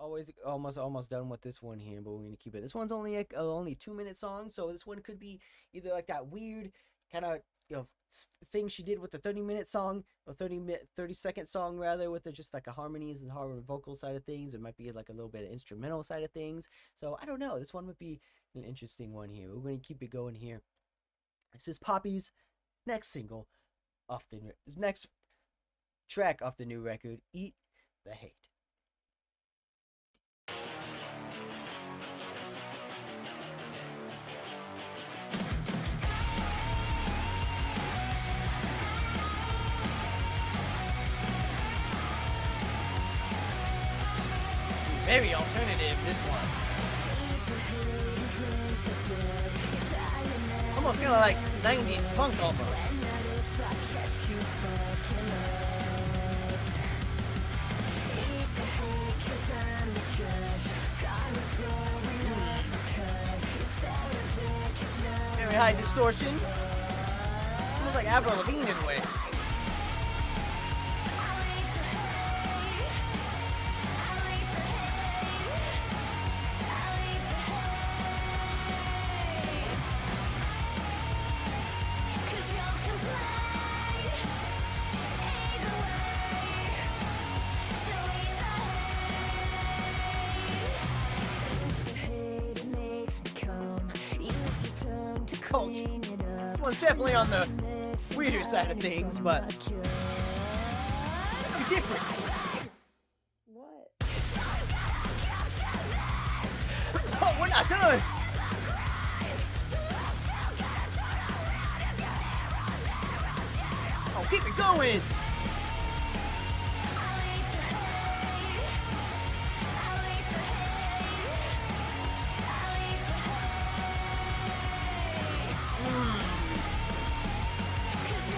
Always almost done with this one here, but we're gonna keep it. This one's only only 2 minute song, so this one could be either like that weird kind of thing she did with the 30-minute song, or 30-second song rather, with the just like a harmonies and harmony vocal side of things. It might be like a little bit of instrumental side of things. So I don't know. This one would be an interesting one here. We're gonna keep it going here. This is Poppy's next single off the next track off the new record, Eat the Hate. Very alternative, this one. Almost kind of like 90s punk almost. Very high distortion. Almost like Avril Lavigne in a way. Oh, this one's definitely on the weirder side of things, but different. What? Oh, we're not done. Oh, keep it going.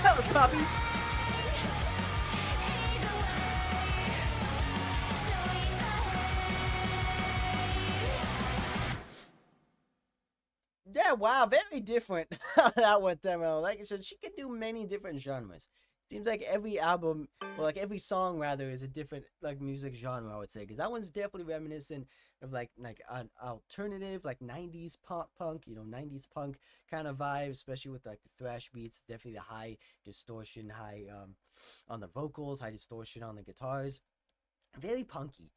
That was Poppy. Yeah, wow, very different. That one, demo. Like I said, she could do many different genres. Seems like every album, or like every song rather, is a different like music genre, I would say. Because that one's definitely reminiscent of like an alternative, like 90s pop punk, 90s punk kind of vibe, especially with like the thrash beats. Definitely the high distortion, high on the vocals, high distortion on the guitars. Very punky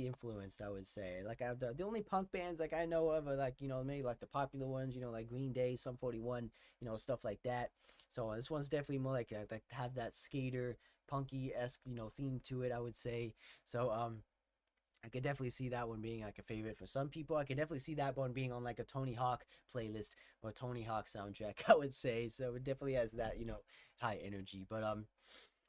influenced, I would say. Like the only punk bands like I know of are like maybe like the popular ones, like Green Day, Sum 41, stuff like that. So this one's definitely more like have that skater punky-esque theme to it, I would say. So I could definitely see that one being like a favorite for some people. I could definitely see that one being on like a Tony Hawk playlist or Tony Hawk soundtrack, I would say. So it definitely has that high energy, but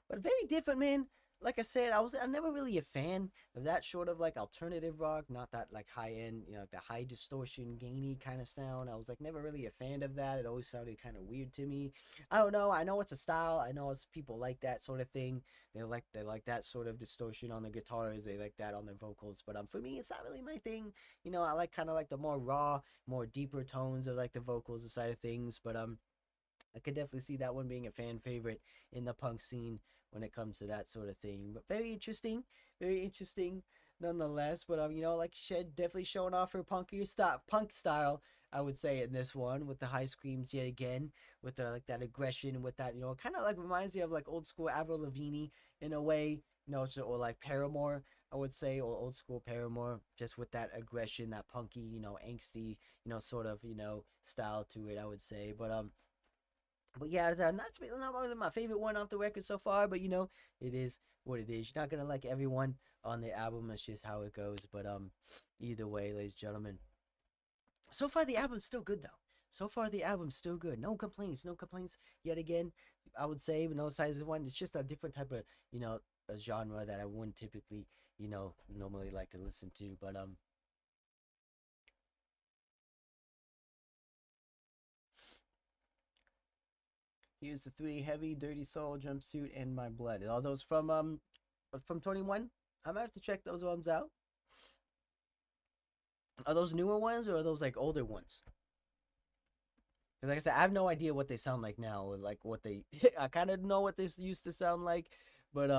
very different, man. Like I said, I'm never really a fan of that sort of like alternative rock, not that like high end, the high distortion, gainy kind of sound. I was like never really a fan of that. It always sounded kind of weird to me. I don't know. I know it's a style. I know it's people like that sort of thing. They like that sort of distortion on the guitars. They like that on their vocals. But for me, it's not really my thing. I like kind of like the more raw, more deeper tones of like the vocals side of things. But I could definitely see that one being a fan favorite in the punk scene when it comes to that sort of thing. But very interesting nonetheless. But like she said, definitely showing off her punk style, I would say, in this one, with the high screams yet again, with the like that aggression, with that kind of like reminds me of like old school Avril Lavigne in a way, or like Paramore, I would say, or old school Paramore, just with that aggression, that punky, angsty, sort of style to it, I would say. But yeah, not really my favorite one off the record so far, but it is what it is. You're not gonna like everyone on the album. It's just how it goes. But either way, ladies and gentlemen, so far the album's still good though. So far the album's still good. No complaints. No complaints yet again. I would say, but no size of one. It's just a different type of a genre that I wouldn't typically normally like to listen to. But here's the three: Heavy, Dirty Soul, Jumpsuit, and My Blood. All those from 21. I might have to check those ones out. Are those newer ones or are those like older ones? Because like I said, I have no idea what they sound like now, or like what they. I kind of know what this used to sound like, but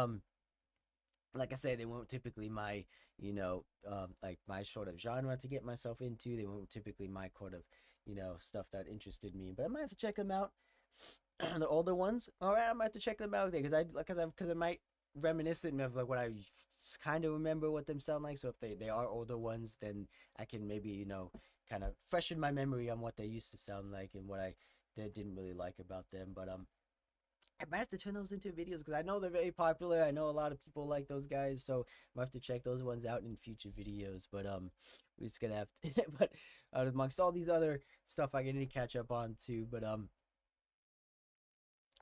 like I say, they weren't typically my like my sort of genre to get myself into. They weren't typically my sort of, stuff that interested me. But I might have to check them out. The older ones. All right, I might have to check them out there because I might reminiscent of like what I kind of remember what them sound like. So if they are older ones, then I can maybe kind of freshen my memory on what they used to sound like and what I didn't really like about them. But I might have to turn those into videos because I know they're very popular. I know a lot of people like those guys, so I might have to check those ones out in future videos. But we're just gonna have to. But amongst all these other stuff, I need to catch up on too. But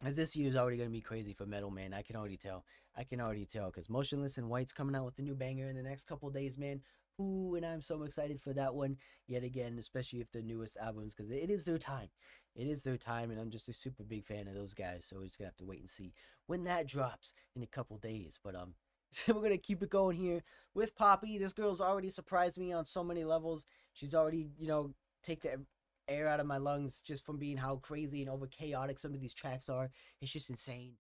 as this year is already gonna be crazy for metal, man. I can already tell. I can already tell because Motionless in White's coming out with a new banger in the next couple days, man. Ooh, and I'm so excited for that one yet again, especially if the newest albums, because it is their time. It is their time, and I'm just a super big fan of those guys. So we're just gonna have to wait and see when that drops in a couple days. But so we're gonna keep it going here with Poppy. This girl's already surprised me on so many levels. She's already, take the air out of my lungs just from being how crazy and over chaotic some of these tracks are. It's just insane.